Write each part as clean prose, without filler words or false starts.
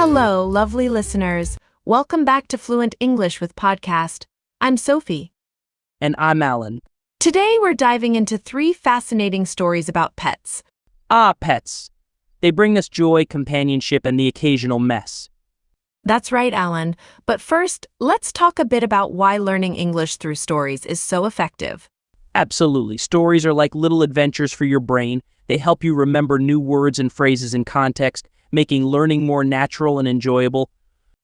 Hello, lovely listeners. Welcome back to Fluent English with Podcast. I'm Sophie. And I'm Alan. Today we're diving into 3 fascinating stories about pets. Pets. They bring us joy, companionship, and the occasional mess. That's right, Alan. But first, let's talk a bit about why learning English through stories is so effective. Absolutely. Stories are like little adventures for your brain. They help you remember new words and phrases in context, making learning more natural and enjoyable.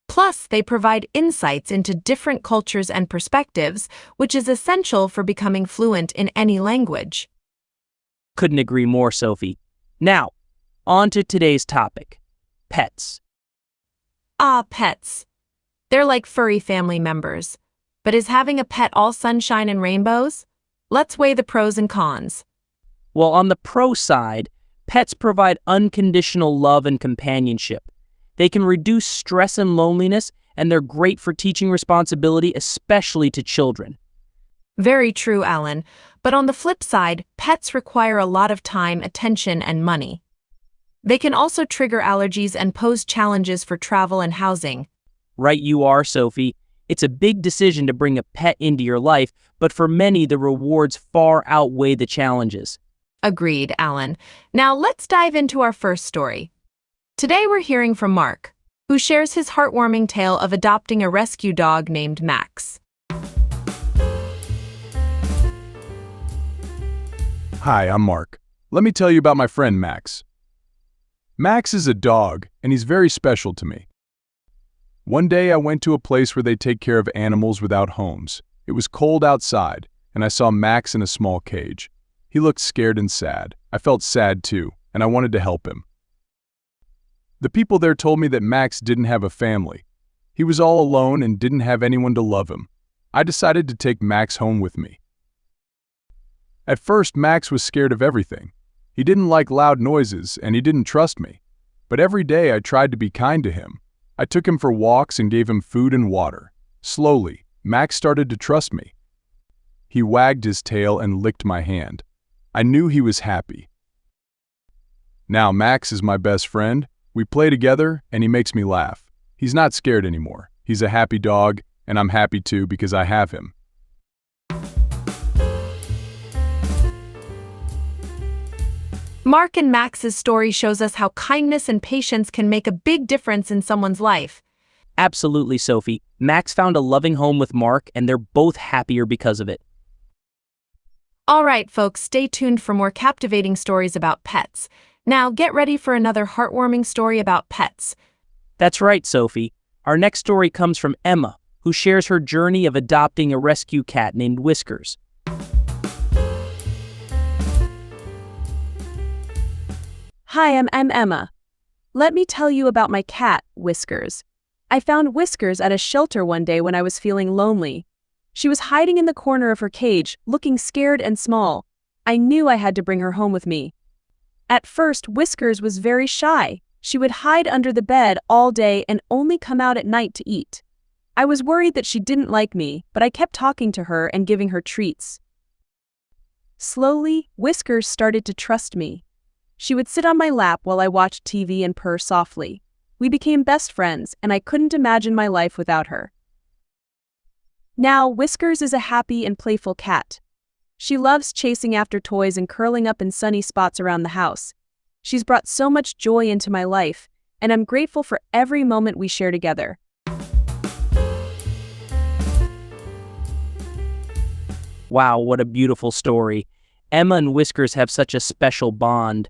Plus, they provide insights into different cultures and perspectives, which is essential for becoming fluent in any language. Couldn't agree more, Sophie. Now, on to today's topic. Pets. Pets. They're like furry family members. But is having a pet all sunshine and rainbows? Let's weigh the pros and cons. Well, on the pro side, pets provide unconditional love and companionship. They can reduce stress and loneliness, and they're great for teaching responsibility, especially to children. Very true, Alan. But on the flip side, pets require a lot of time, attention, and money. They can also trigger allergies and pose challenges for travel and housing. Right you are, Sophie. It's a big decision to bring a pet into your life, but for many, the rewards far outweigh the challenges. Agreed, Alan. Now let's dive into our first story. Today we're hearing from Mark, who shares his heartwarming tale of adopting a rescue dog named Max. Hi, I'm Mark. Let me tell you about my friend Max. Max is a dog, and he's very special to me. One day I went to a place where they take care of animals without homes. It was cold outside, and I saw Max in a small cage. He looked scared and sad. I felt sad too, and I wanted to help him. The people there told me that Max didn't have a family. He was all alone and didn't have anyone to love him. I decided to take Max home with me. At first, Max was scared of everything. He didn't like loud noises, and he didn't trust me. But every day I tried to be kind to him. I took him for walks and gave him food and water. Slowly, Max started to trust me. He wagged his tail and licked my hand. I knew he was happy. Now Max is my best friend. We play together, and he makes me laugh. He's not scared anymore. He's a happy dog, and I'm happy too because I have him. Mark and Max's story shows us how kindness and patience can make a big difference in someone's life. Absolutely, Sophie. Max found a loving home with Mark, and they're both happier because of it. All right, folks, stay tuned for more captivating stories about pets. Now, get ready for another heartwarming story about pets. That's right, Sophie. Our next story comes from Emma, who shares her journey of adopting a rescue cat named Whiskers. Hi, I'm Emma. Let me tell you about my cat, Whiskers. I found Whiskers at a shelter one day when I was feeling lonely. She was hiding in the corner of her cage, looking scared and small. I knew I had to bring her home with me. At first, Whiskers was very shy. She would hide under the bed all day and only come out at night to eat. I was worried that she didn't like me, but I kept talking to her and giving her treats. Slowly, Whiskers started to trust me. She would sit on my lap while I watched TV and purr softly. We became best friends, and I couldn't imagine my life without her. Now, Whiskers is a happy and playful cat. She loves chasing after toys and curling up in sunny spots around the house. She's brought so much joy into my life, and I'm grateful for every moment we share together. Wow, what a beautiful story. Emma and Whiskers have such a special bond.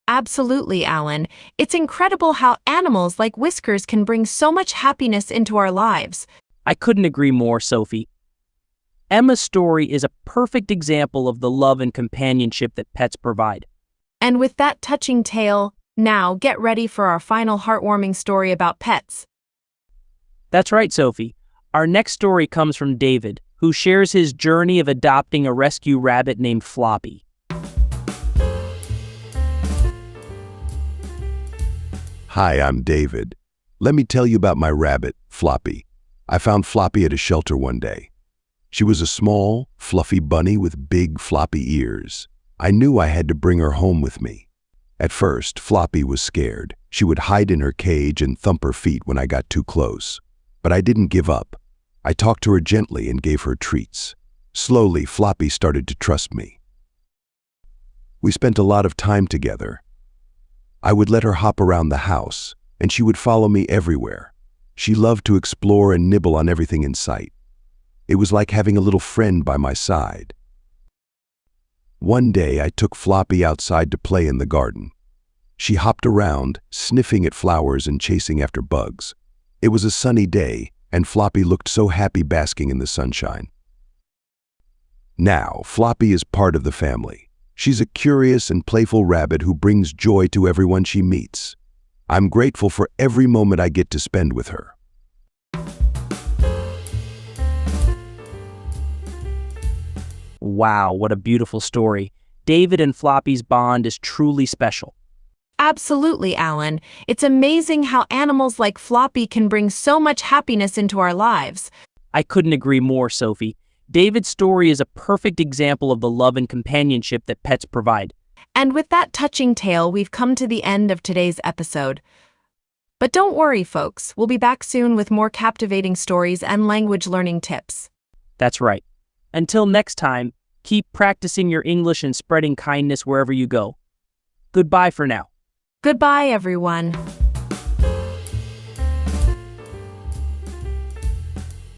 Absolutely, Alan. It's incredible how animals like Whiskers can bring so much happiness into our lives. I couldn't agree more, Sophie. Emma's story is a perfect example of the love and companionship that pets provide. And with that touching tale, now get ready for our final heartwarming story about pets. That's right, Sophie. Our next story comes from David, who shares his journey of adopting a rescue rabbit named Floppy. Hi, I'm David. Let me tell you about my rabbit, Floppy. I found Floppy at a shelter one day. She was a small, fluffy bunny with big, floppy ears. I knew I had to bring her home with me. At first, Floppy was scared. She would hide in her cage and thump her feet when I got too close. But I didn't give up. I talked to her gently and gave her treats. Slowly, Floppy started to trust me. We spent a lot of time together. I would let her hop around the house, and she would follow me everywhere. She loved to explore and nibble on everything in sight. It was like having a little friend by my side. One day, I took Floppy outside to play in the garden. She hopped around, sniffing at flowers and chasing after bugs. It was a sunny day, and Floppy looked so happy basking in the sunshine. Now, Floppy is part of the family. She's a curious and playful rabbit who brings joy to everyone she meets. I'm grateful for every moment I get to spend with her. Wow, what a beautiful story. David and Floppy's bond is truly special. Absolutely, Alan. It's amazing how animals like Floppy can bring so much happiness into our lives. I couldn't agree more, Sophie. David's story is a perfect example of the love and companionship that pets provide. And with that touching tale, we've come to the end of today's episode. But don't worry, folks. We'll be back soon with more captivating stories and language learning tips. That's right. Until next time, keep practicing your English and spreading kindness wherever you go. Goodbye for now. Goodbye, everyone.